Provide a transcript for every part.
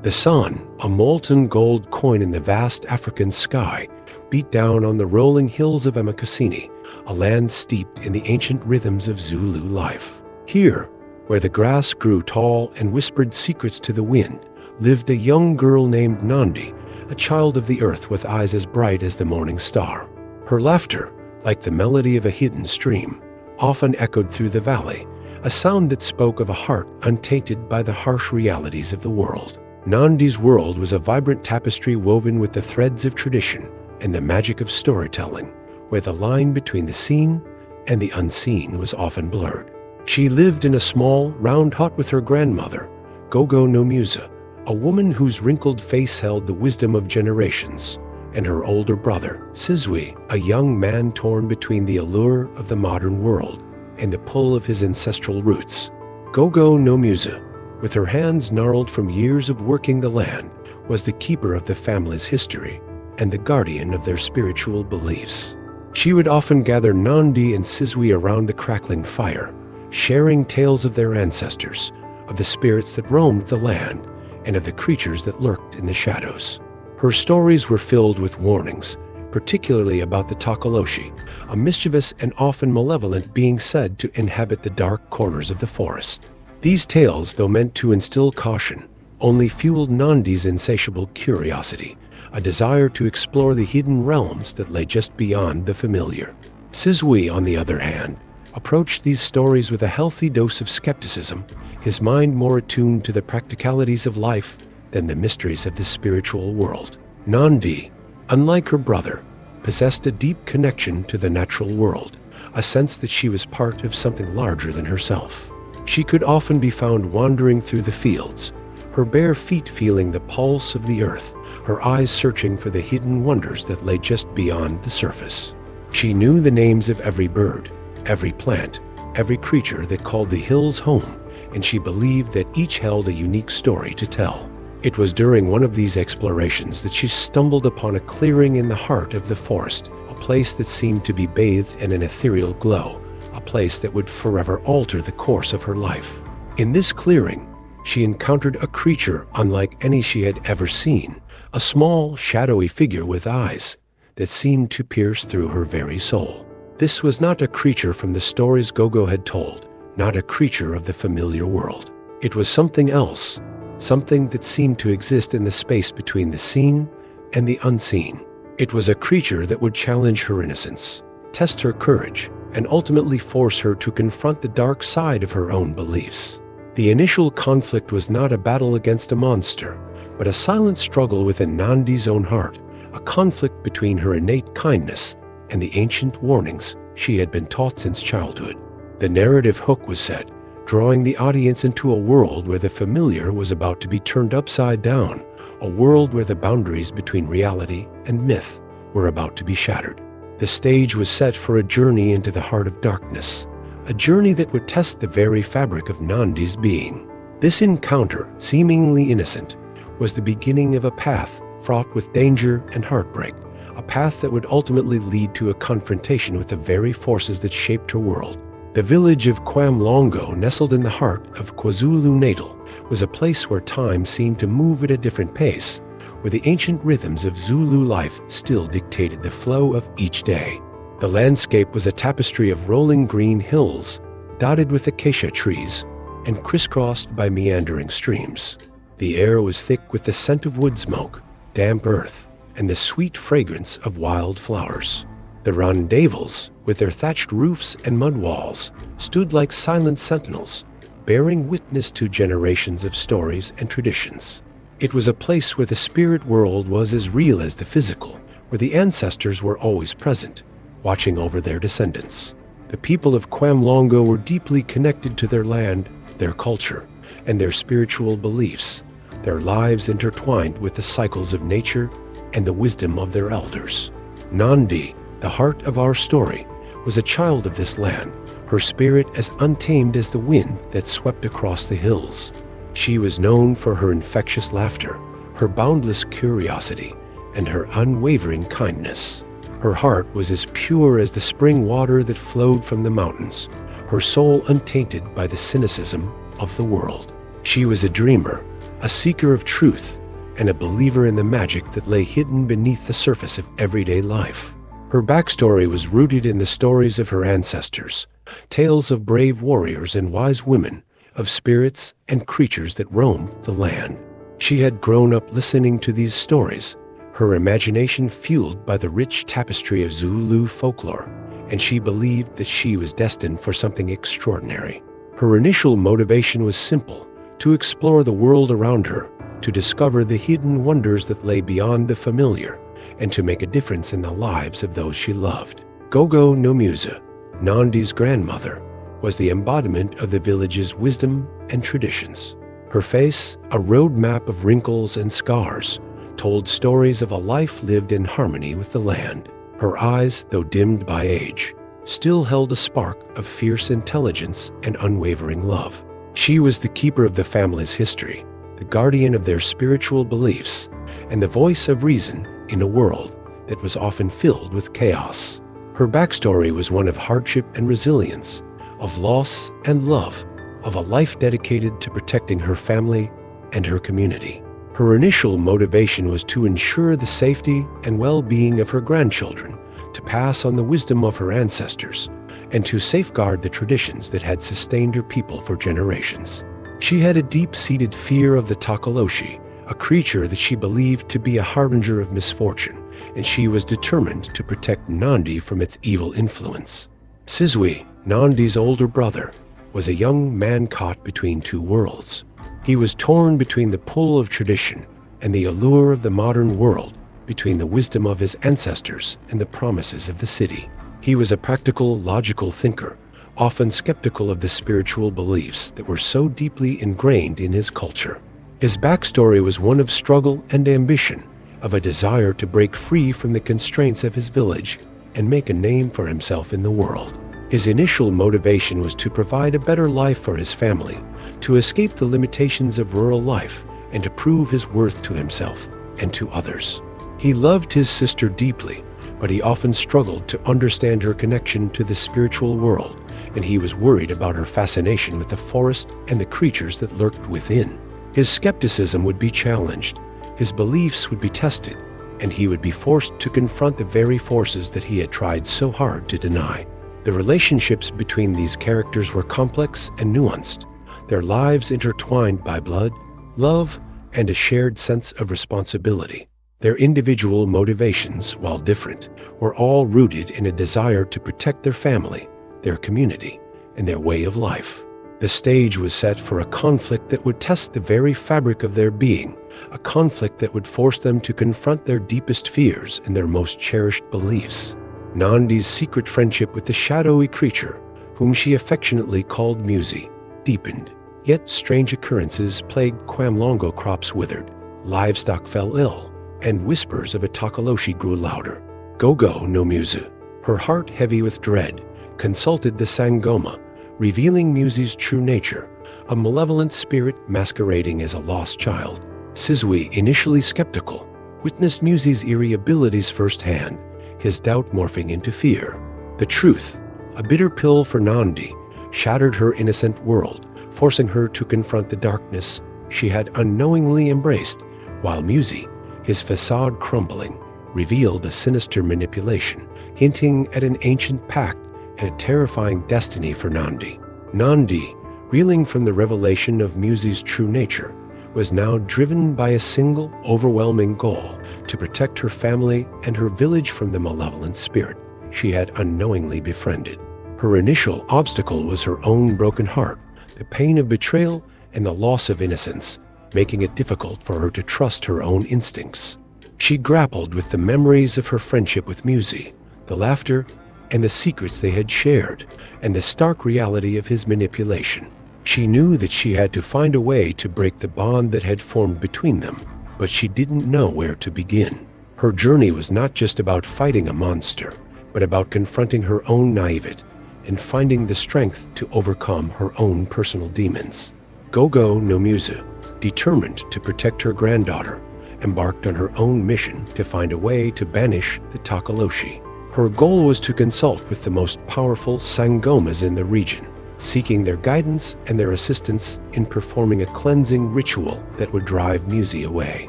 The sun, a molten gold coin in the vast African sky, beat down on the rolling hills of Emakasini, a land steeped in the ancient rhythms of Zulu life. Here, where the grass grew tall and whispered secrets to the wind, lived a young girl named Nandi, a child of the earth with eyes as bright as the morning star. Her laughter, like the melody of a hidden stream, often echoed through the valley, a sound that spoke of a heart untainted by the harsh realities of the world. Nandi's world was a vibrant tapestry woven with the threads of tradition and the magic of storytelling, where the line between the seen and the unseen was often blurred. She lived in a small, round hut with her grandmother, Gogo no Musa, a woman whose wrinkled face held the wisdom of generations, and her older brother, Sizwe, a young man torn between the allure of the modern world and the pull of his ancestral roots. Gogo no Musa, with her hands gnarled from years of working the land, was the keeper of the family's history and the guardian of their spiritual beliefs. She would often gather Nandi and Sizwe around the crackling fire, sharing tales of their ancestors, of the spirits that roamed the land, and of the creatures that lurked in the shadows. Her stories were filled with warnings, particularly about the Tokoloshe, a mischievous and often malevolent being said to inhabit the dark corners of the forest. These tales, though meant to instill caution, only fueled Nandi's insatiable curiosity, a desire to explore the hidden realms that lay just beyond the familiar. Sizwe, on the other hand, approached these stories with a healthy dose of skepticism, his mind more attuned to the practicalities of life than the mysteries of the spiritual world. Nandi, unlike her brother, possessed a deep connection to the natural world, a sense that she was part of something larger than herself. She could often be found wandering through the fields, her bare feet feeling the pulse of the earth, her eyes searching for the hidden wonders that lay just beyond the surface. She knew the names of every bird, every plant, every creature that called the hills home, and she believed that each held a unique story to tell. It was during one of these explorations that she stumbled upon a clearing in the heart of the forest, a place that seemed to be bathed in an ethereal glow, a place that would forever alter the course of her life. In this clearing, she encountered a creature unlike any she had ever seen, a small, shadowy figure with eyes that seemed to pierce through her very soul. This was not a creature from the stories Gogo had told, not a creature of the familiar world. It was something else, something that seemed to exist in the space between the seen and the unseen. It was a creature that would challenge her innocence, test her courage, and ultimately force her to confront the dark side of her own beliefs. The initial conflict was not a battle against a monster, but a silent struggle within Nandi's own heart, a conflict between her innate kindness and the ancient warnings she had been taught since childhood. The narrative hook was set, drawing the audience into a world where the familiar was about to be turned upside down, a world where the boundaries between reality and myth were about to be shattered. The stage was set for a journey into the heart of darkness, a journey that would test the very fabric of Nandi's being. This encounter, seemingly innocent, was the beginning of a path fraught with danger and heartbreak, a path that would ultimately lead to a confrontation with the very forces that shaped her world. The village of Kwamlongo, nestled in the heart of KwaZulu-Natal, was a place where time seemed to move at a different pace, where the ancient rhythms of Zulu life still dictated the flow of each day. The landscape was a tapestry of rolling green hills, dotted with acacia trees, and crisscrossed by meandering streams. The air was thick with the scent of wood smoke, damp earth, and the sweet fragrance of wild flowers. The rondables, with their thatched roofs and mud walls, stood like silent sentinels, bearing witness to generations of stories and traditions. It was a place where the spirit world was as real as the physical, where the ancestors were always present, watching over their descendants. The people of Kwamlongo were deeply connected to their land, their culture, and their spiritual beliefs, their lives intertwined with the cycles of nature and the wisdom of their elders. Nandi, the heart of our story, was a child of this land, her spirit as untamed as the wind that swept across the hills. She was known for her infectious laughter, her boundless curiosity, and her unwavering kindness. Her heart was as pure as the spring water that flowed from the mountains, her soul untainted by the cynicism of the world. She was a dreamer, a seeker of truth, and a believer in the magic that lay hidden beneath the surface of everyday life. Her backstory was rooted in the stories of her ancestors, tales of brave warriors and wise women, of spirits and creatures that roamed the land. She had grown up listening to these stories, her imagination fueled by the rich tapestry of Zulu folklore, and she believed that she was destined for something extraordinary. Her initial motivation was simple: to explore the world around her, to discover the hidden wonders that lay beyond the familiar, and to make a difference in the lives of those she loved. Gogo no Musa, Nandi's grandmother, was the embodiment of the village's wisdom and traditions. Her face, a roadmap of wrinkles and scars, told stories of a life lived in harmony with the land. Her eyes, though dimmed by age, still held a spark of fierce intelligence and unwavering love. She was the keeper of the family's history, the guardian of their spiritual beliefs, and the voice of reason in a world that was often filled with chaos. Her backstory was one of hardship and resilience, of loss and love, of a life dedicated to protecting her family and her community. Her initial motivation was to ensure the safety and well-being of her grandchildren, to pass on the wisdom of her ancestors, and to safeguard the traditions that had sustained her people for generations. She had a deep-seated fear of the Tokoloshe, a creature that she believed to be a harbinger of misfortune, and she was determined to protect Nandi from its evil influence. Sizwe, Nandi's older brother, was a young man caught between two worlds. He was torn between the pull of tradition and the allure of the modern world, between the wisdom of his ancestors and the promises of the city. He was a practical, logical thinker, often skeptical of the spiritual beliefs that were so deeply ingrained in his culture. His backstory was one of struggle and ambition, of a desire to break free from the constraints of his village and make a name for himself in the world. His initial motivation was to provide a better life for his family, to escape the limitations of rural life, and to prove his worth to himself and to others. He loved his sister deeply, but he often struggled to understand her connection to the spiritual world, and he was worried about her fascination with the forest and the creatures that lurked within. His skepticism would be challenged, his beliefs would be tested, and he would be forced to confront the very forces that he had tried so hard to deny. The relationships between these characters were complex and nuanced, their lives intertwined by blood, love, and a shared sense of responsibility. Their individual motivations, while different, were all rooted in a desire to protect their family, their community, and their way of life. The stage was set for a conflict that would test the very fabric of their being, a conflict that would force them to confront their deepest fears and their most cherished beliefs. Nandi's secret friendship with the shadowy creature, whom she affectionately called Musi, deepened, yet strange occurrences plagued Kwamlongo crops withered, livestock fell ill, and whispers of a Tokoloshe grew louder. Gogo no Musa, her heart heavy with dread, consulted the Sangoma, revealing Musi's true nature, a malevolent spirit masquerading as a lost child. Sizwe, initially skeptical, witnessed Musi's eerie abilities firsthand, his doubt morphing into fear. The truth, a bitter pill for Nandi, shattered her innocent world, forcing her to confront the darkness she had unknowingly embraced, while Musi, his facade crumbling, revealed a sinister manipulation, hinting at an ancient pact and a terrifying destiny for Nandi. Nandi, reeling from the revelation of Musi's true nature, was now driven by a single, overwhelming goal: to protect her family and her village from the malevolent spirit she had unknowingly befriended. Her initial obstacle was her own broken heart, the pain of betrayal and the loss of innocence, making it difficult for her to trust her own instincts. She grappled with the memories of her friendship with Musi, the laughter and the secrets they had shared, and the stark reality of his manipulation. She knew that she had to find a way to break the bond that had formed between them, but she didn't know where to begin. Her journey was not just about fighting a monster, but about confronting her own naivete and finding the strength to overcome her own personal demons. Gogo no Musa, determined to protect her granddaughter, embarked on her own mission to find a way to banish the Tokoloshe. Her goal was to consult with the most powerful Sangomas in the region, seeking their guidance and their assistance in performing a cleansing ritual that would drive Musi away.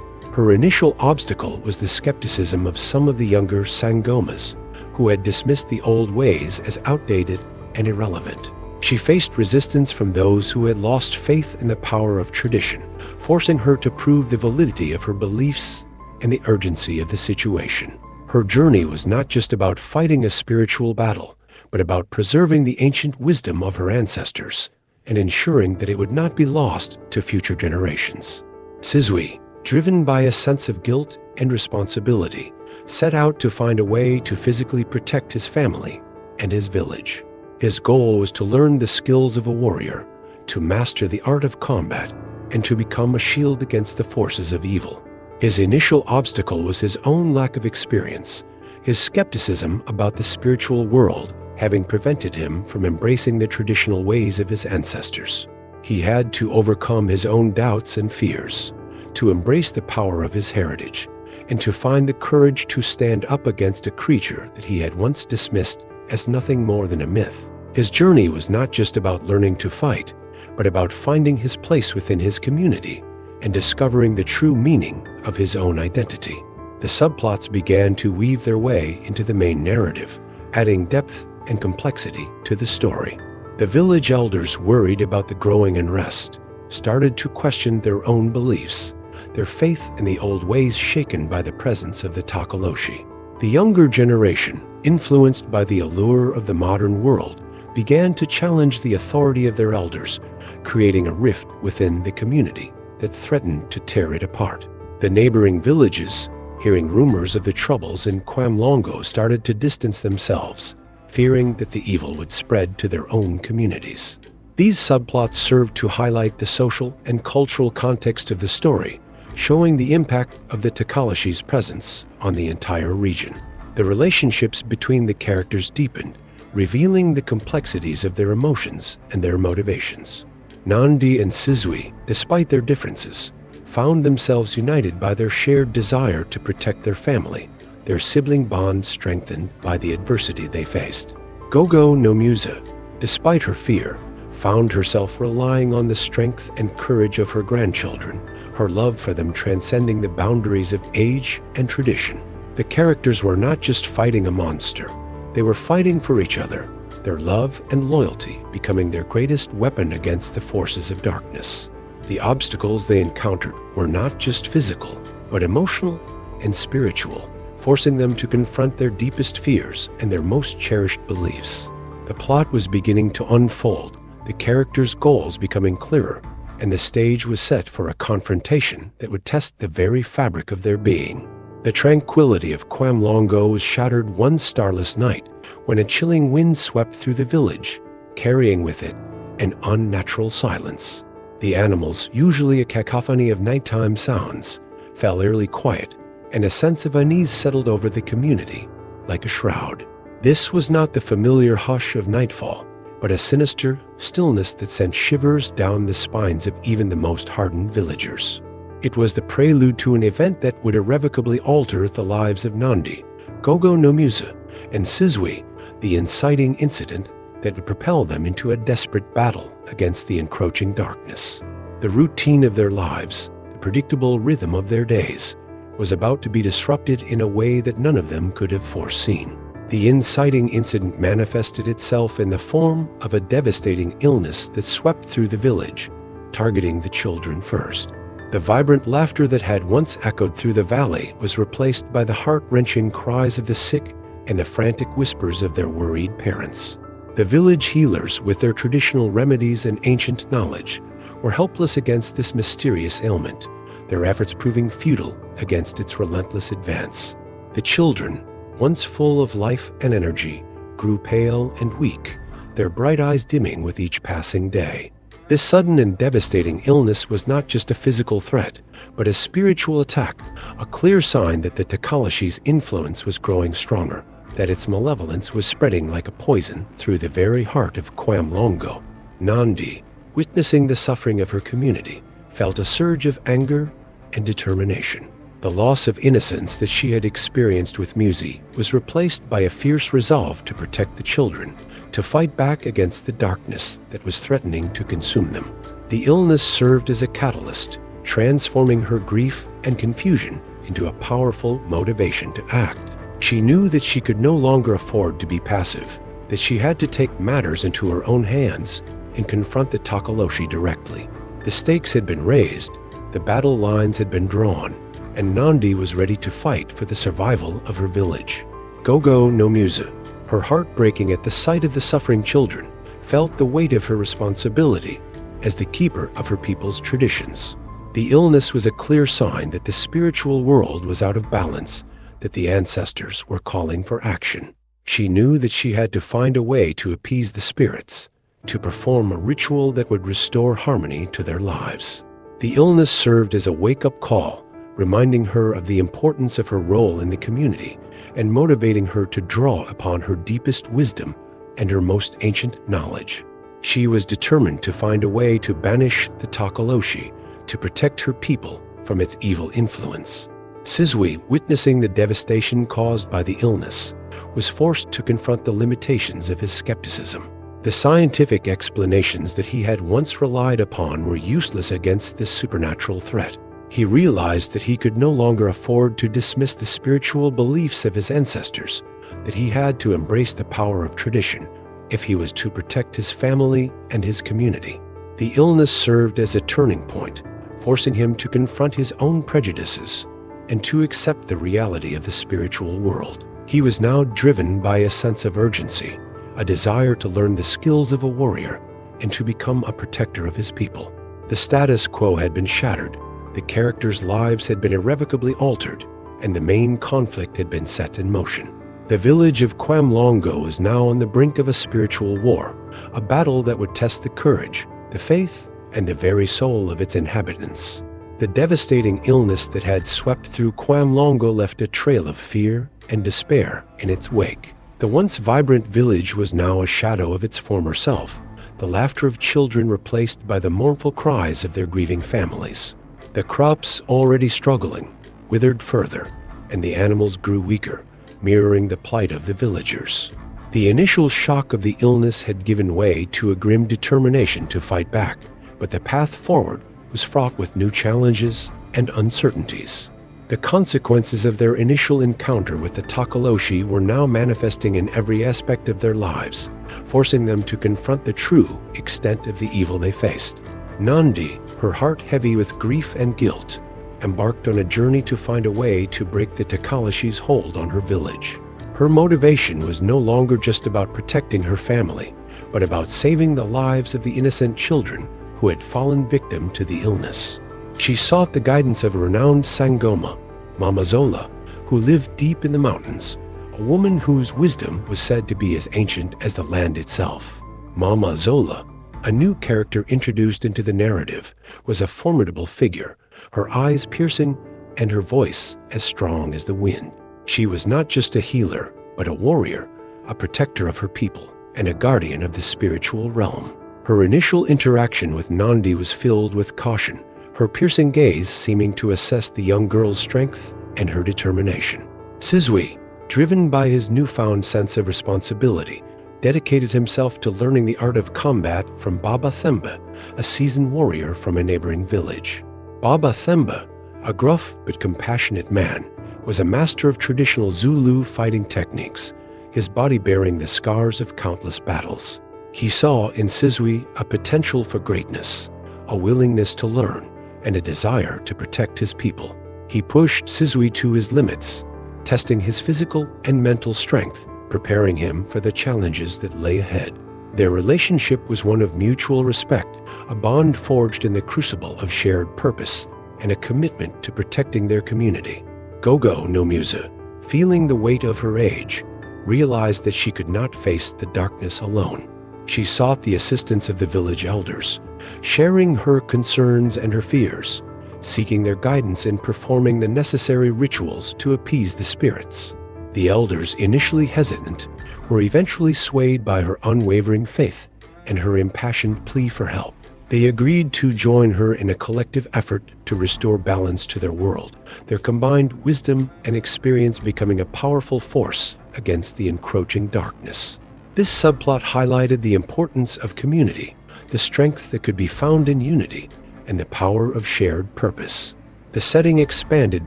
Her initial obstacle was the skepticism of some of the younger Sangomas, who had dismissed the old ways as outdated and irrelevant. She faced resistance from those who had lost faith in the power of tradition, forcing her to prove the validity of her beliefs and the urgency of the situation. Her journey was not just about fighting a spiritual battle, but about preserving the ancient wisdom of her ancestors and ensuring that it would not be lost to future generations. Sizwe, driven by a sense of guilt and responsibility, set out to find a way to physically protect his family and his village. His goal was to learn the skills of a warrior, to master the art of combat, and to become a shield against the forces of evil. His initial obstacle was his own lack of experience, his skepticism about the spiritual world having prevented him from embracing the traditional ways of his ancestors. He had to overcome his own doubts and fears, to embrace the power of his heritage, and to find the courage to stand up against a creature that he had once dismissed as nothing more than a myth. His journey was not just about learning to fight, but about finding his place within his community and discovering the true meaning of his own identity. The subplots began to weave their way into the main narrative, adding depth and complexity to the story. The village elders, worried about the growing unrest, started to question their own beliefs, their faith in the old ways shaken by the presence of the Tokoloshe. The younger generation, influenced by the allure of the modern world, began to challenge the authority of their elders, creating a rift within the community that threatened to tear it apart. The neighboring villages, hearing rumors of the troubles in Kwamlongo, started to distance themselves, fearing that the evil would spread to their own communities. These subplots served to highlight the social and cultural context of the story, showing the impact of the Tokoloshe's presence on the entire region. The relationships between the characters deepened, revealing the complexities of their emotions and their motivations. Nandi and Sizwe, despite their differences, found themselves united by their shared desire to protect their family, their sibling bond strengthened by the adversity they faced. Gogo no Musa, despite her fear, found herself relying on the strength and courage of her grandchildren, her love for them transcending the boundaries of age and tradition. The characters were not just fighting a monster, they were fighting for each other, their love and loyalty becoming their greatest weapon against the forces of darkness. The obstacles they encountered were not just physical, but emotional and spiritual, forcing them to confront their deepest fears and their most cherished beliefs. The plot was beginning to unfold, the characters' goals becoming clearer, and the stage was set for a confrontation that would test the very fabric of their being. The tranquility of Kwamlongo was shattered one starless night when a chilling wind swept through the village, carrying with it an unnatural silence. The animals, usually a cacophony of nighttime sounds, fell eerily quiet, and a sense of unease settled over the community like a shroud. This was not the familiar hush of nightfall, but a sinister stillness that sent shivers down the spines of even the most hardened villagers. It was the prelude to an event that would irrevocably alter the lives of Nandi, Gogo no Musa, and Sizwe, the inciting incident that would propel them into a desperate battle against the encroaching darkness. The routine of their lives, the predictable rhythm of their days, was about to be disrupted in a way that none of them could have foreseen. The inciting incident manifested itself in the form of a devastating illness that swept through the village, targeting the children first. The vibrant laughter that had once echoed through the valley was replaced by the heart-wrenching cries of the sick and the frantic whispers of their worried parents. The village healers, with their traditional remedies and ancient knowledge, were helpless against this mysterious ailment, their efforts proving futile against its relentless advance. The children, once full of life and energy, grew pale and weak, their bright eyes dimming with each passing day. This sudden and devastating illness was not just a physical threat, but a spiritual attack, a clear sign that the Tokoloshe's influence was growing stronger, that its malevolence was spreading like a poison through the very heart of Kwamlongo. Nandi, witnessing the suffering of her community, felt a surge of anger and determination. The loss of innocence that she had experienced with Musi was replaced by a fierce resolve to protect the children, to fight back against the darkness that was threatening to consume them. The illness served as a catalyst, transforming her grief and confusion into a powerful motivation to act. She knew that she could no longer afford to be passive, that she had to take matters into her own hands and confront the Tokoloshe directly. The stakes had been raised, the battle lines had been drawn, and Nandi was ready to fight for the survival of her village. Gogo no Musa, her heart breaking at the sight of the suffering children, felt the weight of her responsibility as the keeper of her people's traditions. The illness was a clear sign that the spiritual world was out of balance, that the ancestors were calling for action. She knew that she had to find a way to appease the spirits, to perform a ritual that would restore harmony to their lives. The illness served as a wake-up call, reminding her of the importance of her role in the community and motivating her to draw upon her deepest wisdom and her most ancient knowledge. She was determined to find a way to banish the Tokoloshe, to protect her people from its evil influence. Sizwe, witnessing the devastation caused by the illness, was forced to confront the limitations of his skepticism. The scientific explanations that he had once relied upon were useless against this supernatural threat. He realized that he could no longer afford to dismiss the spiritual beliefs of his ancestors, that he had to embrace the power of tradition if he was to protect his family and his community. The illness served as a turning point, forcing him to confront his own prejudices and to accept the reality of the spiritual world. He was now driven by a sense of urgency, a desire to learn the skills of a warrior and to become a protector of his people. The status quo had been shattered, the characters' lives had been irrevocably altered, and the main conflict had been set in motion. The village of Kwamlongo was now on the brink of a spiritual war, a battle that would test the courage, the faith, and the very soul of its inhabitants. The devastating illness that had swept through Kwamlongo left a trail of fear and despair in its wake. The once vibrant village was now a shadow of its former self, the laughter of children replaced by the mournful cries of their grieving families. The crops, already struggling, withered further, and the animals grew weaker, mirroring the plight of the villagers. The initial shock of the illness had given way to a grim determination to fight back, but the path forward was fraught with new challenges and uncertainties. The consequences of their initial encounter with the Tokoloshe were now manifesting in every aspect of their lives, forcing them to confront the true extent of the evil they faced. Nandi, her heart heavy with grief and guilt, embarked on a journey to find a way to break the Tokoloshe's hold on her village. Her motivation was no longer just about protecting her family, but about saving the lives of the innocent children who had fallen victim to the illness. She sought the guidance of a renowned Sangoma, Mama Zola, who lived deep in the mountains, a woman whose wisdom was said to be as ancient as the land itself. Mama Zola, a new character introduced into the narrative, was a formidable figure, her eyes piercing and her voice as strong as the wind. She was not just a healer, but a warrior, a protector of her people, and a guardian of the spiritual realm. Her initial interaction with Nandi was filled with caution, her piercing gaze seeming to assess the young girl's strength and her determination. Sizwe, driven by his newfound sense of responsibility, dedicated himself to learning the art of combat from Baba Themba, a seasoned warrior from a neighboring village. Baba Themba, a gruff but compassionate man, was a master of traditional Zulu fighting techniques, his body bearing the scars of countless battles. He saw in Sizwe a potential for greatness, a willingness to learn, and a desire to protect his people. He pushed Sizwe to his limits, testing his physical and mental strength, preparing him for the challenges that lay ahead. Their relationship was one of mutual respect, a bond forged in the crucible of shared purpose, and a commitment to protecting their community. Gogo no Musa, feeling the weight of her age, realized that she could not face the darkness alone. She sought the assistance of the village elders, sharing her concerns and her fears, seeking their guidance in performing the necessary rituals to appease the spirits. The elders, initially hesitant, were eventually swayed by her unwavering faith and her impassioned plea for help. They agreed to join her in a collective effort to restore balance to their world, their combined wisdom and experience becoming a powerful force against the encroaching darkness. This subplot highlighted the importance of community, the strength that could be found in unity, and the power of shared purpose. The setting expanded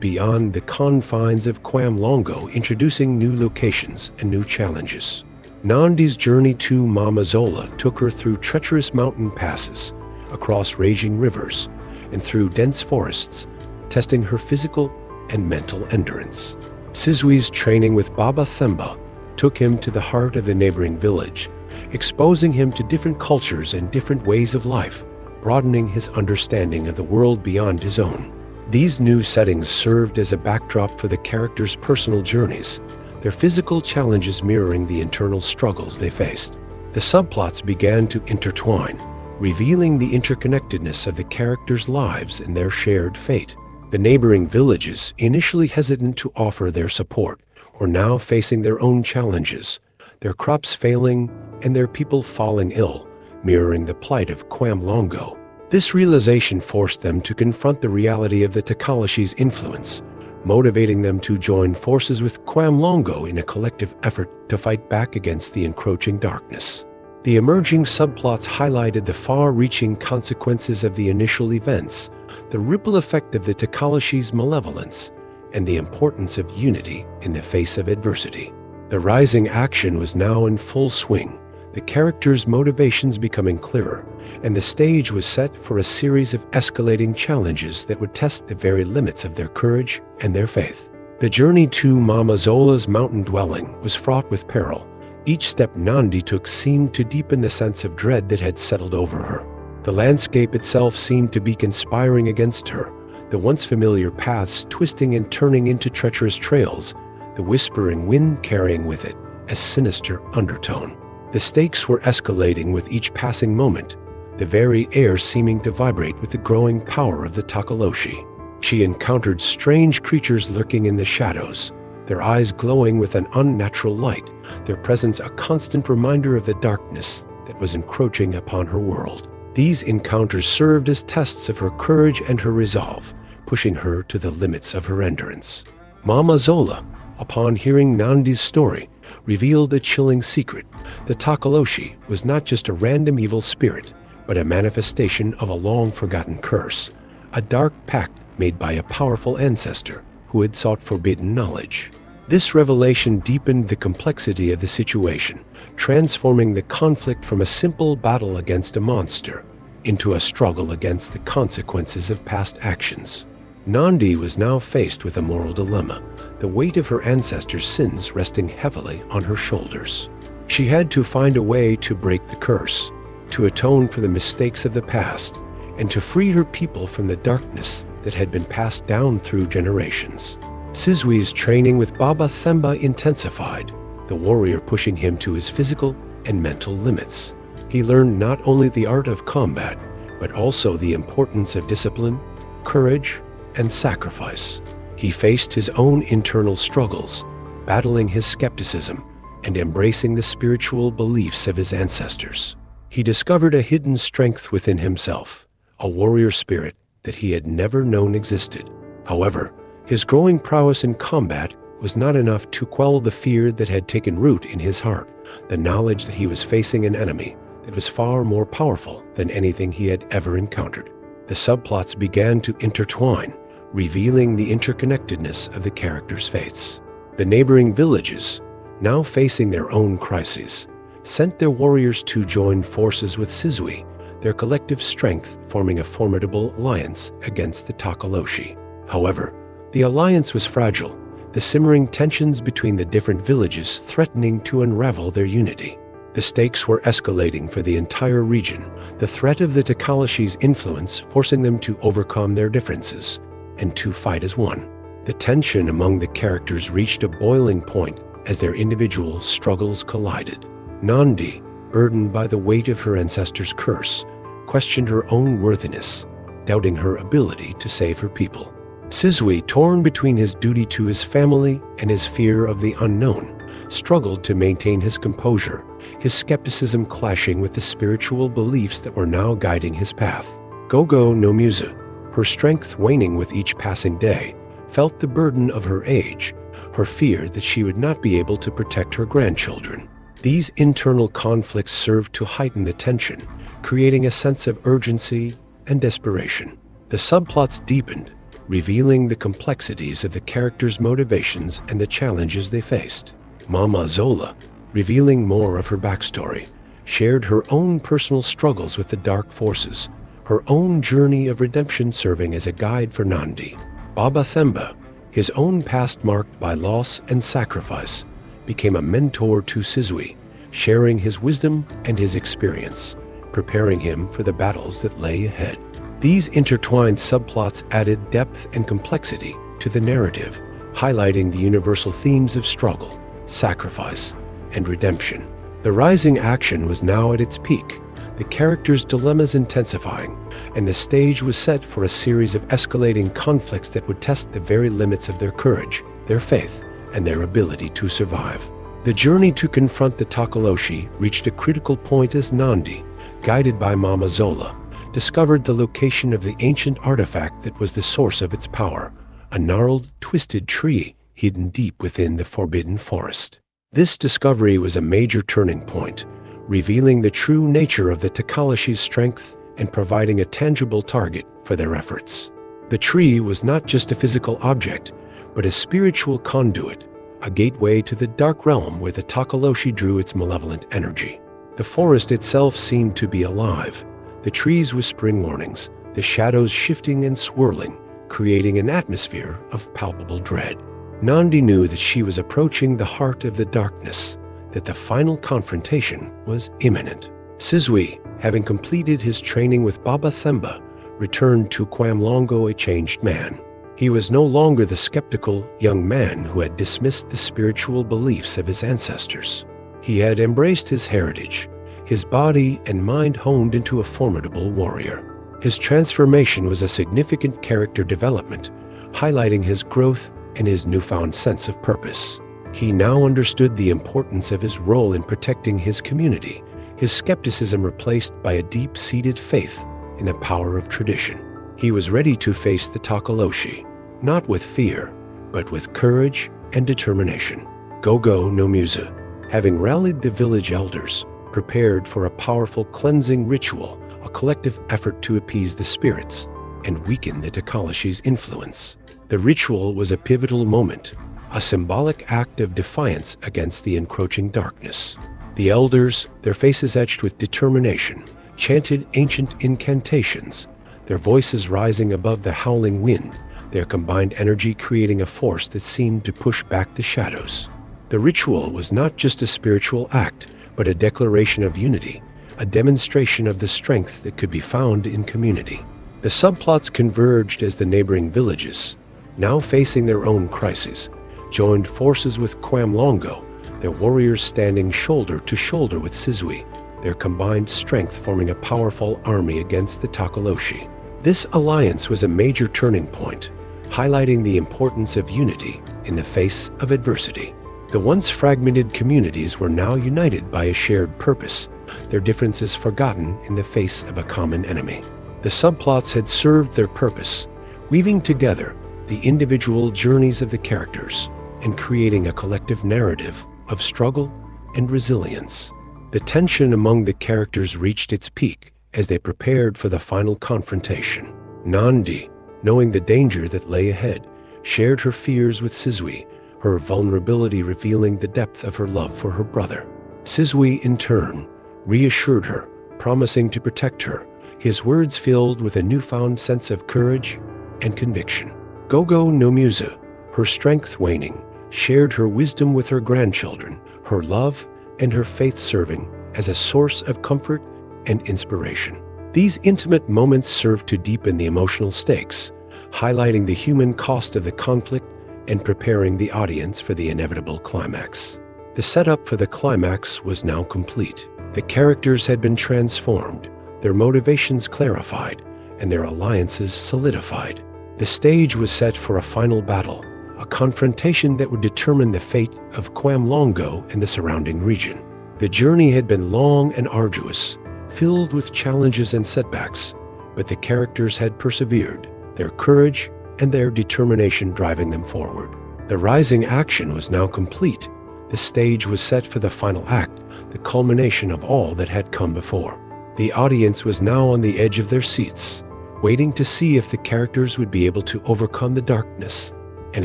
beyond the confines of Kwamlongo, introducing new locations and new challenges. Nandi's journey to Mama Zola took her through treacherous mountain passes, across raging rivers, and through dense forests, testing her physical and mental endurance. Sizwe's training with Baba Themba took him to the heart of the neighboring village, exposing him to different cultures and different ways of life, broadening his understanding of the world beyond his own. These new settings served as a backdrop for the characters' personal journeys, their physical challenges mirroring the internal struggles they faced. The subplots began to intertwine, revealing the interconnectedness of the characters' lives and their shared fate. The neighboring villages, initially hesitant to offer their support, were now facing their own challenges, their crops failing and their people falling ill, mirroring the plight of Kwamlongo. This realization forced them to confront the reality of the Tokoloshe's influence, motivating them to join forces with Kwamlongo in a collective effort to fight back against the encroaching darkness. The emerging subplots highlighted the far-reaching consequences of the initial events, the ripple effect of the Tokoloshe's malevolence, and the importance of unity in the face of adversity. The rising action was now in full swing, the characters' motivations becoming clearer, and the stage was set for a series of escalating challenges that would test the very limits of their courage and their faith. The journey to Mama Zola's mountain dwelling was fraught with peril. Each step Nandi took seemed to deepen the sense of dread that had settled over her. The landscape itself seemed to be conspiring against her, the once familiar paths twisting and turning into treacherous trails, the whispering wind carrying with it a sinister undertone. The stakes were escalating with each passing moment, the very air seeming to vibrate with the growing power of the Tokoloshe. She encountered strange creatures lurking in the shadows, their eyes glowing with an unnatural light, their presence a constant reminder of the darkness that was encroaching upon her world. These encounters served as tests of her courage and her resolve, pushing her to the limits of her endurance. Mama Zola, upon hearing Nandi's story, revealed a chilling secret. The Tokoloshe was not just a random evil spirit, but a manifestation of a long-forgotten curse, a dark pact made by a powerful ancestor who had sought forbidden knowledge. This revelation deepened the complexity of the situation, transforming the conflict from a simple battle against a monster into a struggle against the consequences of past actions. Nandi was now faced with a moral dilemma, the weight of her ancestors' sins resting heavily on her shoulders. She had to find a way to break the curse, to atone for the mistakes of the past, and to free her people from the darkness that had been passed down through generations. Sizwe's training with Baba Themba intensified, the warrior pushing him to his physical and mental limits. He learned not only the art of combat, but also the importance of discipline, courage, and sacrifice. He faced his own internal struggles, battling his skepticism and embracing the spiritual beliefs of his ancestors. He discovered a hidden strength within himself, a warrior spirit that he had never known existed. However, his growing prowess in combat was not enough to quell the fear that had taken root in his heart, the knowledge that he was facing an enemy that was far more powerful than anything he had ever encountered. The subplots began to intertwine, revealing the interconnectedness of the characters' fates. The neighboring villages, now facing their own crises, sent their warriors to join forces with Sizwe, their collective strength forming a formidable alliance against the Tokoloshe. However, the alliance was fragile, the simmering tensions between the different villages threatening to unravel their unity. The stakes were escalating for the entire region, the threat of the Tokoloshe's influence forcing them to overcome their differences and to fight as one. The tension among the characters reached a boiling point as their individual struggles collided. Nandi, burdened by the weight of her ancestors' curse, questioned her own worthiness, doubting her ability to save her people. Sizwe, torn between his duty to his family and his fear of the unknown, struggled to maintain his composure, his skepticism clashing with the spiritual beliefs that were now guiding his path. Gogo no Musa, her strength waning with each passing day, felt the burden of her age, her fear that she would not be able to protect her grandchildren. These internal conflicts served to heighten the tension, creating a sense of urgency and desperation. The subplots deepened, revealing the complexities of the characters' motivations and the challenges they faced. Mama Zola, revealing more of her backstory, shared her own personal struggles with the dark forces, her own journey of redemption serving as a guide for Nandi. Baba Themba, his own past marked by loss and sacrifice, became a mentor to Sizwe, sharing his wisdom and his experience, preparing him for the battles that lay ahead. These intertwined subplots added depth and complexity to the narrative, highlighting the universal themes of struggle, sacrifice, and redemption. The rising action was now at its peak, the characters' dilemmas intensifying, and the stage was set for a series of escalating conflicts that would test the very limits of their courage, their faith, and their ability to survive. The journey to confront the Tokoloshe reached a critical point as Nandi, guided by Mama Zola, discovered the location of the ancient artifact that was the source of its power, a gnarled, twisted tree hidden deep within the forbidden forest. This discovery was a major turning point, revealing the true nature of the Tokoloshe's strength and providing a tangible target for their efforts. The tree was not just a physical object, but a spiritual conduit, a gateway to the dark realm where the Tokoloshe drew its malevolent energy. The forest itself seemed to be alive, the trees whispering warnings, the shadows shifting and swirling, creating an atmosphere of palpable dread. Nandi knew that she was approaching the heart of the darkness, that the final confrontation was imminent. Sizwe, having completed his training with Baba Themba, returned to Kwamlongo a changed man. He was no longer the skeptical young man who had dismissed the spiritual beliefs of his ancestors. He had embraced his heritage, his body and mind honed into a formidable warrior. His transformation was a significant character development, highlighting his growth and his newfound sense of purpose. He now understood the importance of his role in protecting his community, his skepticism replaced by a deep-seated faith in the power of tradition. He was ready to face the Tokoloshe, not with fear, but with courage and determination. Gogo no Musa, having rallied the village elders, prepared for a powerful cleansing ritual, a collective effort to appease the spirits and weaken the Tokoloshe's influence. The ritual was a pivotal moment, a symbolic act of defiance against the encroaching darkness. The elders, their faces etched with determination, chanted ancient incantations, their voices rising above the howling wind, their combined energy creating a force that seemed to push back the shadows. The ritual was not just a spiritual act, but a declaration of unity, a demonstration of the strength that could be found in community. The subplots converged as the neighboring villages, now facing their own crises, joined forces with Kwamlongo, their warriors standing shoulder to shoulder with Sizwe, their combined strength forming a powerful army against the Tokoloshe. This alliance was a major turning point, highlighting the importance of unity in the face of adversity. The once fragmented communities were now united by a shared purpose, their differences forgotten in the face of a common enemy. The subplots had served their purpose, weaving together the individual journeys of the characters and creating a collective narrative of struggle and resilience. The tension among the characters reached its peak as they prepared for the final confrontation. Nandi, knowing the danger that lay ahead, shared her fears with Sizwe, her vulnerability revealing the depth of her love for her brother. Sizwe, in turn, reassured her, promising to protect her, his words filled with a newfound sense of courage and conviction. Gogo no Musa, her strength waning, shared her wisdom with her grandchildren, her love and her faith serving as a source of comfort and inspiration. These intimate moments served to deepen the emotional stakes, highlighting the human cost of the conflict and preparing the audience for the inevitable climax. The setup for the climax was now complete. The characters had been transformed, their motivations clarified, and their alliances solidified. The stage was set for a final battle, a confrontation that would determine the fate of Kwamlongo and the surrounding region. The journey had been long and arduous, filled with challenges and setbacks, but the characters had persevered, their courage and their determination driving them forward. The rising action was now complete, The stage was set for the final act, the culmination of all that had come before. The audience was now on the edge of their seats, waiting to see if the characters would be able to overcome the darkness and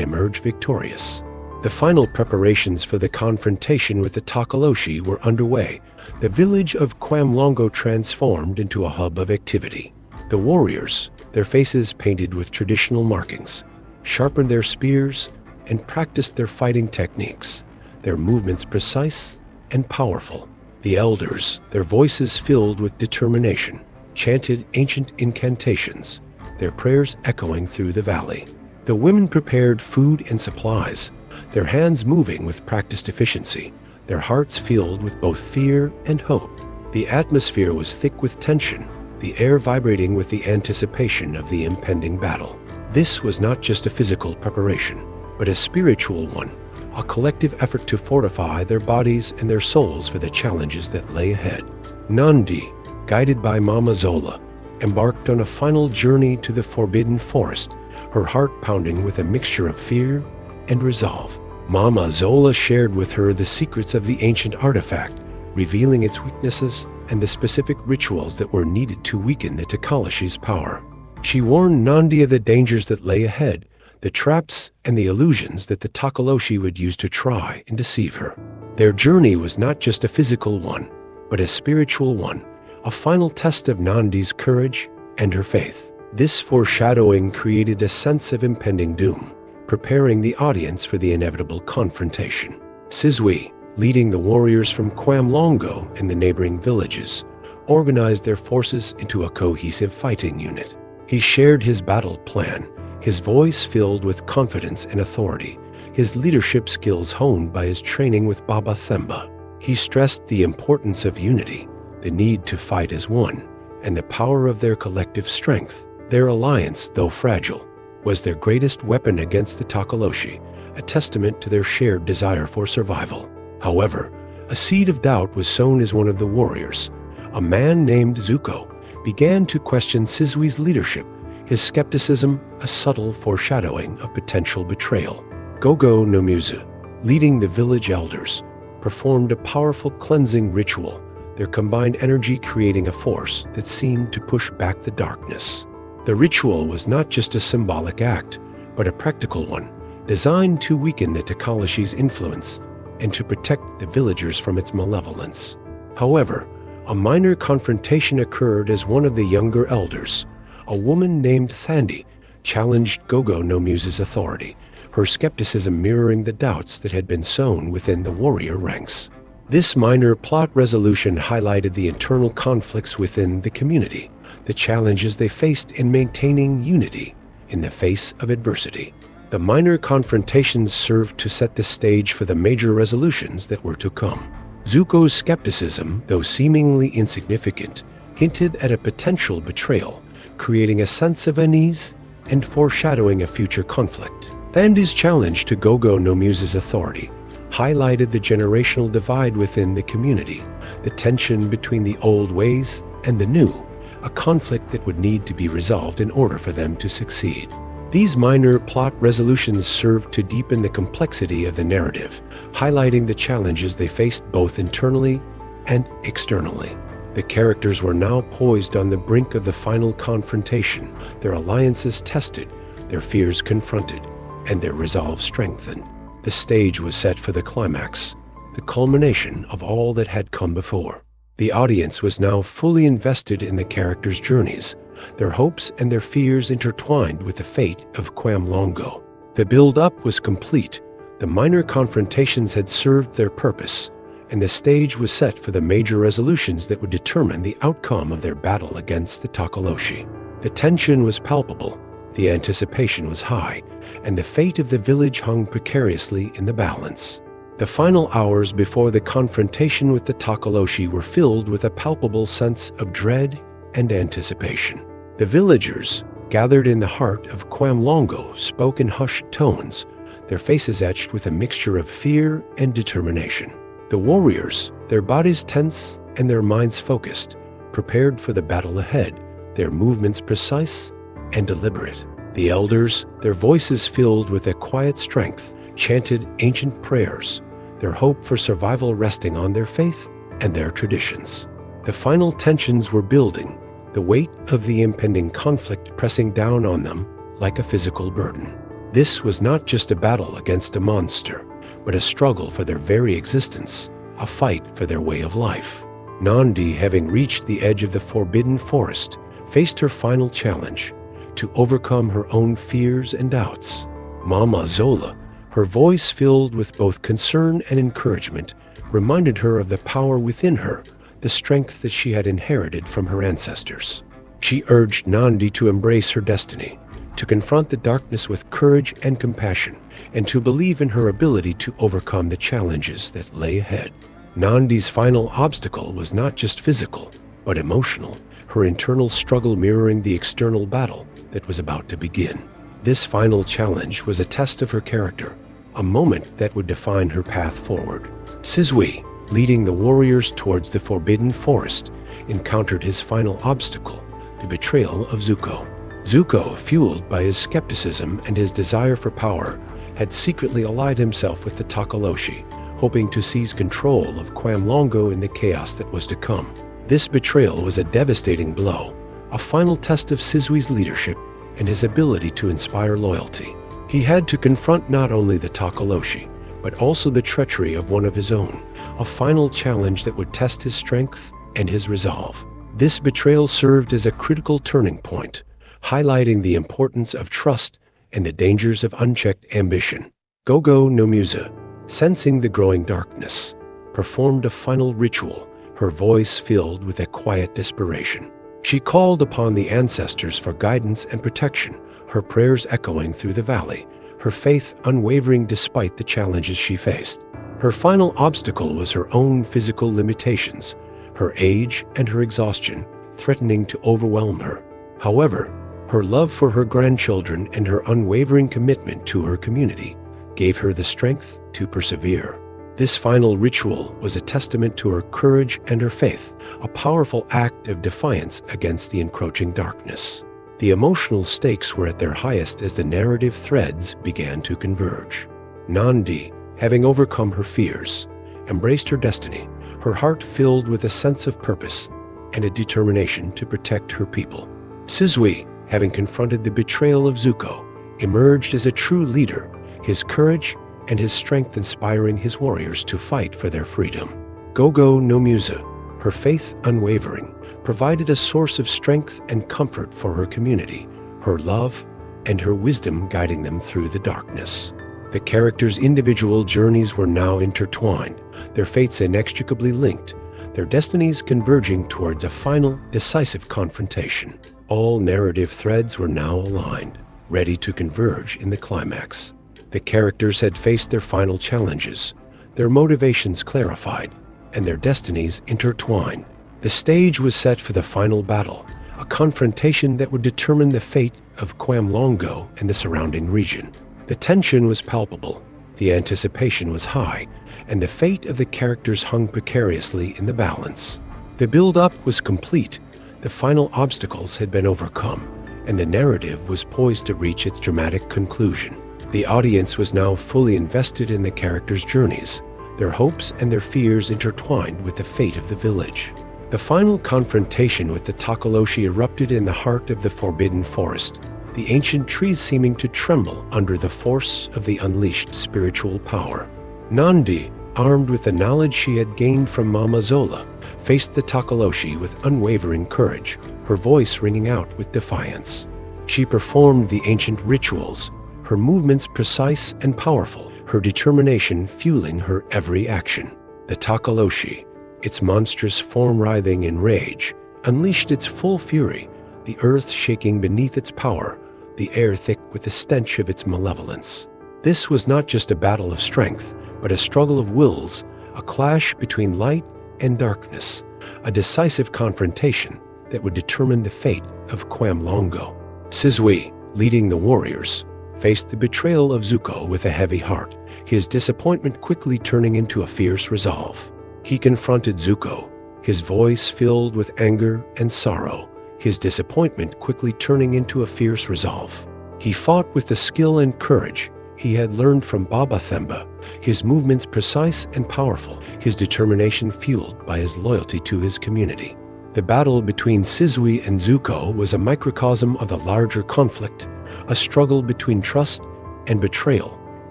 emerge victorious. The final preparations for the confrontation with the Tokoloshe were underway. The village of Kwamlongo transformed into a hub of activity. The warriors, their faces painted with traditional markings, sharpened their spears and practiced their fighting techniques, their movements precise and powerful. The elders, their voices filled with determination, chanted ancient incantations, their prayers echoing through the valley. The women prepared food and supplies, their hands moving with practiced efficiency, their hearts filled with both fear and hope. The atmosphere was thick with tension, the air vibrating with the anticipation of the impending battle. This was not just a physical preparation, but a spiritual one, a collective effort to fortify their bodies and their souls for the challenges that lay ahead. Nandi, guided by Mama Zola, embarked on a final journey to the forbidden forest, her heart pounding with a mixture of fear and resolve. Mama Zola shared with her the secrets of the ancient artifact, revealing its weaknesses and the specific rituals that were needed to weaken the Tokoloshe's power. She warned Nandi of the dangers that lay ahead, the traps and the illusions that the Tokoloshe would use to try and deceive her. Their journey was not just a physical one, but a spiritual one, a final test of Nandi's courage and her faith. This foreshadowing created a sense of impending doom, preparing the audience for the inevitable confrontation. Sizwe, leading the warriors from Kwamlongo and the neighboring villages, organized their forces into a cohesive fighting unit. He shared his battle plan, his voice filled with confidence and authority, his leadership skills honed by his training with Baba Themba. He stressed the importance of unity, the need to fight as one, and the power of their collective strength. Their alliance, though fragile, was their greatest weapon against the Tokoloshe, a testament to their shared desire for survival. However, a seed of doubt was sown as one of the warriors. A man named Zuko began to question Sizwe's leadership, his skepticism a subtle foreshadowing of potential betrayal. Gogo no Musa, leading the village elders, performed a powerful cleansing ritual, their combined energy creating a force that seemed to push back the darkness. The ritual was not just a symbolic act, but a practical one, designed to weaken the Tokoloshe's influence and to protect the villagers from its malevolence. However, a minor confrontation occurred as one of the younger elders, a woman named Thandi, challenged Gogo no Musa's authority, her skepticism mirroring the doubts that had been sown within the warrior ranks. This minor plot resolution highlighted the internal conflicts within the community, the challenges they faced in maintaining unity in the face of adversity. The minor confrontations served to set the stage for the major resolutions that were to come. Zuko's skepticism, though seemingly insignificant, hinted at a potential betrayal, creating a sense of unease and foreshadowing a future conflict. Thandi's challenge to Gogo no Musa's authority highlighted the generational divide within the community, the tension between the old ways and the new, a conflict that would need to be resolved in order for them to succeed. These minor plot resolutions served to deepen the complexity of the narrative, highlighting the challenges they faced both internally and externally. The characters were now poised on the brink of the final confrontation, their alliances tested, their fears confronted, and their resolve strengthened. The stage was set for the climax, the culmination of all that had come before. The audience was now fully invested in the characters' journeys, their hopes and their fears intertwined with the fate of Kwamlongo. The build-up was complete, the minor confrontations had served their purpose, and the stage was set for the major resolutions that would determine the outcome of their battle against the Tokoloshe. The tension was palpable, the anticipation was high, and the fate of the village hung precariously in the balance. The final hours before the confrontation with the Tokoloshe were filled with a palpable sense of dread and anticipation. The villagers, gathered in the heart of Kwamlongo, spoke in hushed tones, their faces etched with a mixture of fear and determination. The warriors, their bodies tense and their minds focused, prepared for the battle ahead, their movements precise and deliberate. The elders, their voices filled with a quiet strength, chanted ancient prayers, their hope for survival resting on their faith and their traditions. The final tensions were building, the weight of the impending conflict pressing down on them like a physical burden. This was not just a battle against a monster, but a struggle for their very existence, a fight for their way of life. Nandi, having reached the edge of the forbidden forest, faced her final challenge, to overcome her own fears and doubts. Mama Zola, her voice filled with both concern and encouragement, reminded her of the power within her, the strength that she had inherited from her ancestors. She urged Nandi to embrace her destiny, to confront the darkness with courage and compassion, and to believe in her ability to overcome the challenges that lay ahead. Nandi's final obstacle was not just physical, but emotional, her internal struggle mirroring the external battle that was about to begin. This final challenge was a test of her character, a moment that would define her path forward. Sizwe, leading the warriors towards the forbidden forest, encountered his final obstacle, the betrayal of Zuko. Zuko, fueled by his skepticism and his desire for power, had secretly allied himself with the Tokoloshe, hoping to seize control of Kwamlongo in the chaos that was to come. This betrayal was a devastating blow, a final test of Sizwe's leadership and his ability to inspire loyalty. He had to confront not only the Tokoloshe, but also the treachery of one of his own, a final challenge that would test his strength and his resolve. This betrayal served as a critical turning point, highlighting the importance of trust and the dangers of unchecked ambition. Gogo no Musa, sensing the growing darkness, performed a final ritual, her voice filled with a quiet desperation. She called upon the ancestors for guidance and protection, her prayers echoing through the valley, her faith unwavering despite the challenges she faced. Her final obstacle was her own physical limitations, her age and her exhaustion, threatening to overwhelm her. However, her love for her grandchildren and her unwavering commitment to her community gave her the strength to persevere. This final ritual was a testament to her courage and her faith, a powerful act of defiance against the encroaching darkness. The emotional stakes were at their highest as the narrative threads began to converge. Nandi, having overcome her fears, embraced her destiny, her heart filled with a sense of purpose and a determination to protect her people. Sizwe, having confronted the betrayal of Zuko, emerged as a true leader, his courage and his strength inspiring his warriors to fight for their freedom. Gogo no Musa, her faith unwavering, provided a source of strength and comfort for her community, her love and her wisdom guiding them through the darkness. The characters' individual journeys were now intertwined, their fates inextricably linked, their destinies converging towards a final, decisive confrontation. All narrative threads were now aligned, ready to converge in the climax. The characters had faced their final challenges, their motivations clarified, and their destinies intertwined. The stage was set for the final battle, a confrontation that would determine the fate of Kwamlongo and the surrounding region. The tension was palpable, the anticipation was high, and the fate of the characters hung precariously in the balance. The build-up was complete, the final obstacles had been overcome, and the narrative was poised to reach its dramatic conclusion. The audience was now fully invested in the characters' journeys, their hopes and their fears intertwined with the fate of the village. The final confrontation with the Tokoloshe erupted in the heart of the forbidden forest, the ancient trees seeming to tremble under the force of the unleashed spiritual power. Nandi, armed with the knowledge she had gained from Mama Zola, faced the Tokoloshe with unwavering courage, her voice ringing out with defiance. She performed the ancient rituals, her movements precise and powerful, her determination fueling her every action. The Tokoloshe, its monstrous form writhing in rage, unleashed its full fury, the earth shaking beneath its power, the air thick with the stench of its malevolence. This was not just a battle of strength, but a struggle of wills, a clash between light and darkness, a decisive confrontation that would determine the fate of Kwamlongo. Sizwe, leading the warriors, faced the betrayal of Zuko with a heavy heart, his disappointment quickly turning into a fierce resolve. He confronted Zuko, his voice filled with anger and sorrow, his disappointment quickly turning into a fierce resolve. He fought with the skill and courage, he had learned from Baba Themba, his movements precise and powerful, his determination fueled by his loyalty to his community. The battle between Sizwe and Zuko was a microcosm of the larger conflict, a struggle between trust and betrayal,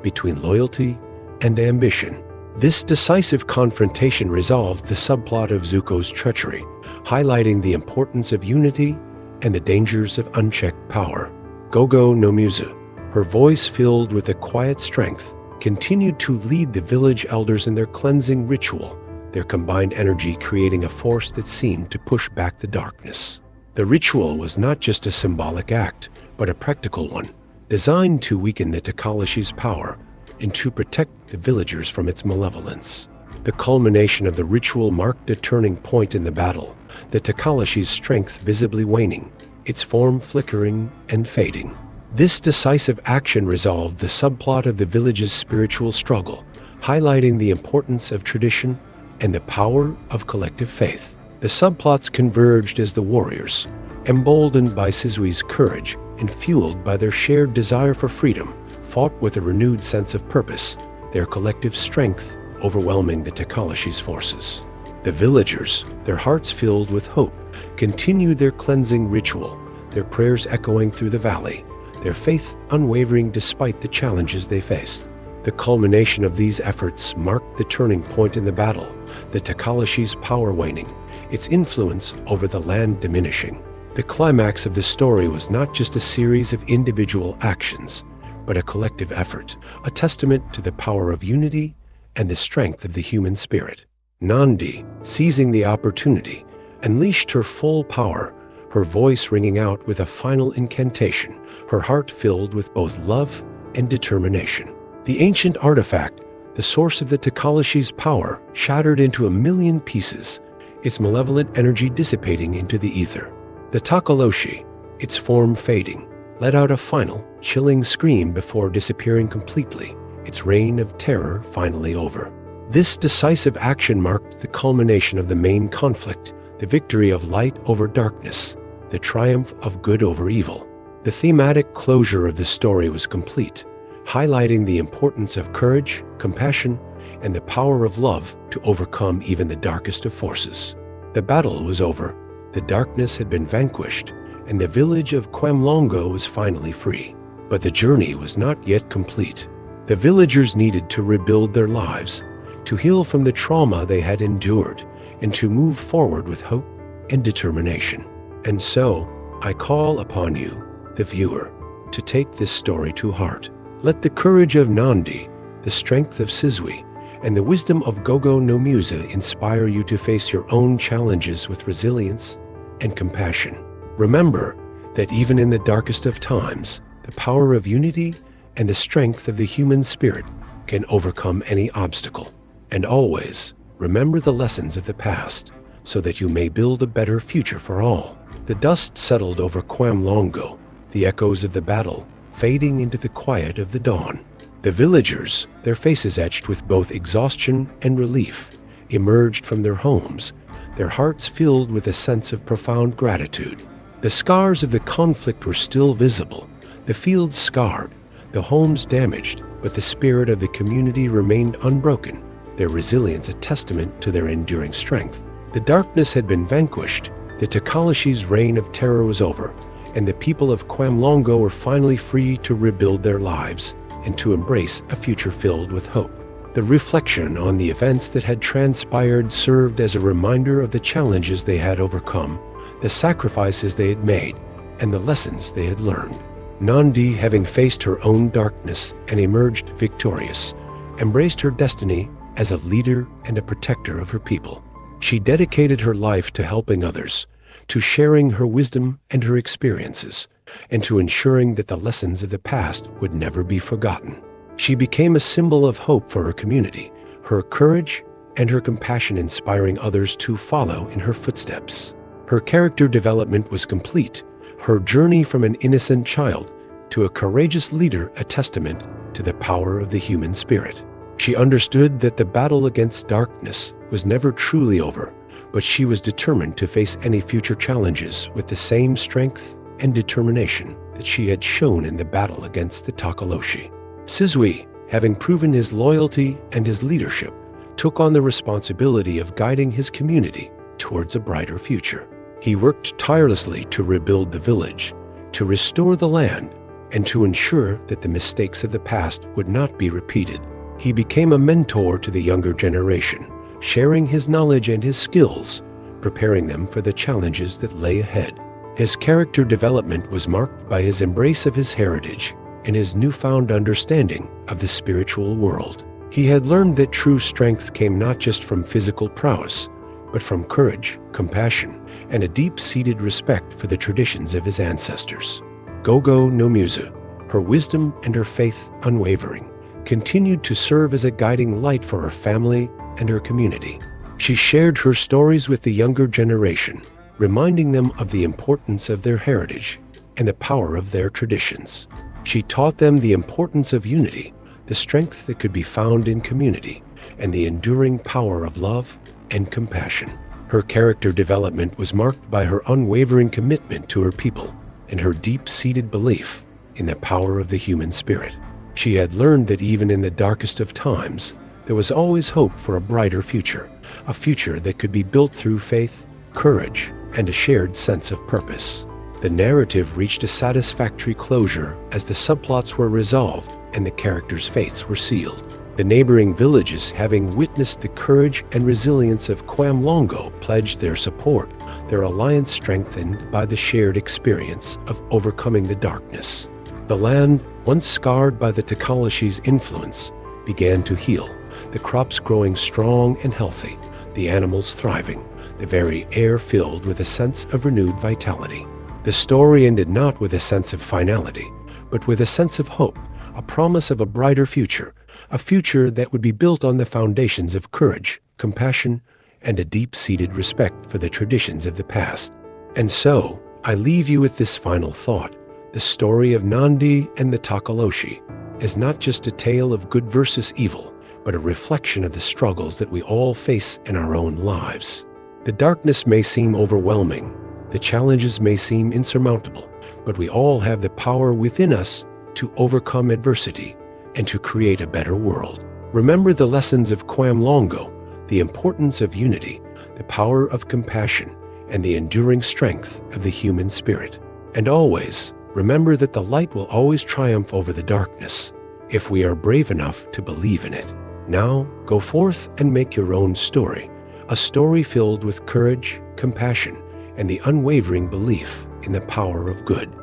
between loyalty and ambition. This decisive confrontation resolved the subplot of Zuko's treachery, highlighting the importance of unity and the dangers of unchecked power. Gogo no Musa, her voice filled with a quiet strength, continued to lead the village elders in their cleansing ritual, their combined energy creating a force that seemed to push back the darkness. The ritual was not just a symbolic act, but a practical one, designed to weaken the Tokoloshe's power and to protect the villagers from its malevolence. The culmination of the ritual marked a turning point in the battle, the Tokoloshe's strength visibly waning, its form flickering and fading. This decisive action resolved the subplot of the village's spiritual struggle, highlighting the importance of tradition and the power of collective faith. The subplots converged as the warriors, emboldened by Sizwe's courage and fueled by their shared desire for freedom, fought with a renewed sense of purpose, their collective strength overwhelming the Tokoloshe's forces. The villagers, their hearts filled with hope, continued their cleansing ritual, their prayers echoing through the valley, their faith unwavering despite the challenges they faced. The culmination of these efforts marked the turning point in the battle, the Tokoloshe's power waning, its influence over the land diminishing. The climax of the story was not just a series of individual actions, but a collective effort, a testament to the power of unity and the strength of the human spirit. Nandi, seizing the opportunity, unleashed her full power, her voice ringing out with a final incantation, her heart filled with both love and determination. The ancient artifact, the source of the Tokoloshe's power, shattered into a million pieces, its malevolent energy dissipating into the ether. The Tokoloshe, its form fading, let out a final, chilling scream before disappearing completely, its reign of terror finally over. This decisive action marked the culmination of the main conflict, the victory of light over darkness, the triumph of good over evil. The thematic closure of the story was complete, highlighting the importance of courage, compassion, and the power of love to overcome even the darkest of forces. The battle was over, the darkness had been vanquished, and the village of Kwamlongo was finally free. But the journey was not yet complete. The villagers needed to rebuild their lives, to heal from the trauma they had endured, and to move forward with hope and determination. And so, I call upon you, the viewer, to take this story to heart. Let the courage of Nandi, the strength of Sizwe, and the wisdom of Gogo no Musa inspire you to face your own challenges with resilience and compassion. Remember that even in the darkest of times, the power of unity and the strength of the human spirit can overcome any obstacle. And always, remember the lessons of the past, so that you may build a better future for all. The dust settled over Kwamlongo, the echoes of the battle fading into the quiet of the dawn. The villagers, their faces etched with both exhaustion and relief, emerged from their homes, their hearts filled with a sense of profound gratitude. The scars of the conflict were still visible, the fields scarred, the homes damaged, but the spirit of the community remained unbroken, their resilience a testament to their enduring strength. The darkness had been vanquished, the Tokoloshe's reign of terror was over, and the people of Kwamlongo were finally free to rebuild their lives and to embrace a future filled with hope. The reflection on the events that had transpired served as a reminder of the challenges they had overcome, the sacrifices they had made, and the lessons they had learned. Nandi, having faced her own darkness and emerged victorious, embraced her destiny as a leader and a protector of her people. She dedicated her life to helping others, to sharing her wisdom and her experiences, and to ensuring that the lessons of the past would never be forgotten. She became a symbol of hope for her community, her courage and her compassion inspiring others to follow in her footsteps. Her character development was complete, her journey from an innocent child to a courageous leader a testament to the power of the human spirit. She understood that the battle against darkness was never truly over, but she was determined to face any future challenges with the same strength and determination that she had shown in the battle against the Tokoloshe. Sizwe, having proven his loyalty and his leadership, took on the responsibility of guiding his community towards a brighter future. He worked tirelessly to rebuild the village, to restore the land, and to ensure that the mistakes of the past would not be repeated. He became a mentor to the younger generation, sharing his knowledge and his skills, preparing them for the challenges that lay ahead. His character development was marked by his embrace of his heritage and his newfound understanding of the spiritual world. He had learned that true strength came not just from physical prowess, but from courage, compassion, and a deep-seated respect for the traditions of his ancestors. Gogo no Musa, her wisdom and her faith unwavering, continued to serve as a guiding light for her family and her community. She shared her stories with the younger generation, reminding them of the importance of their heritage and the power of their traditions. She taught them the importance of unity, the strength that could be found in community, and the enduring power of love and compassion. Her character development was marked by her unwavering commitment to her people and her deep-seated belief in the power of the human spirit. She had learned that even in the darkest of times, there was always hope for a brighter future, a future that could be built through faith, courage, and a shared sense of purpose. The narrative reached a satisfactory closure as the subplots were resolved and the characters' fates were sealed. The neighboring villages, having witnessed the courage and resilience of Kwamlongo, pledged their support, their alliance strengthened by the shared experience of overcoming the darkness. The land, once scarred by the Tokoloshe's influence, began to heal, the crops growing strong and healthy, the animals thriving, the very air filled with a sense of renewed vitality. The story ended not with a sense of finality, but with a sense of hope, a promise of a brighter future, a future that would be built on the foundations of courage, compassion, and a deep-seated respect for the traditions of the past. And so, I leave you with this final thought. The story of Nandi and the Tokoloshe is not just a tale of good versus evil, but a reflection of the struggles that we all face in our own lives. The darkness may seem overwhelming, the challenges may seem insurmountable, but we all have the power within us to overcome adversity and to create a better world. Remember the lessons of Kwamlongo, the importance of unity, the power of compassion, and the enduring strength of the human spirit. And always, remember that the light will always triumph over the darkness, if we are brave enough to believe in it. Now, go forth and make your own story, a story filled with courage, compassion, and the unwavering belief in the power of good.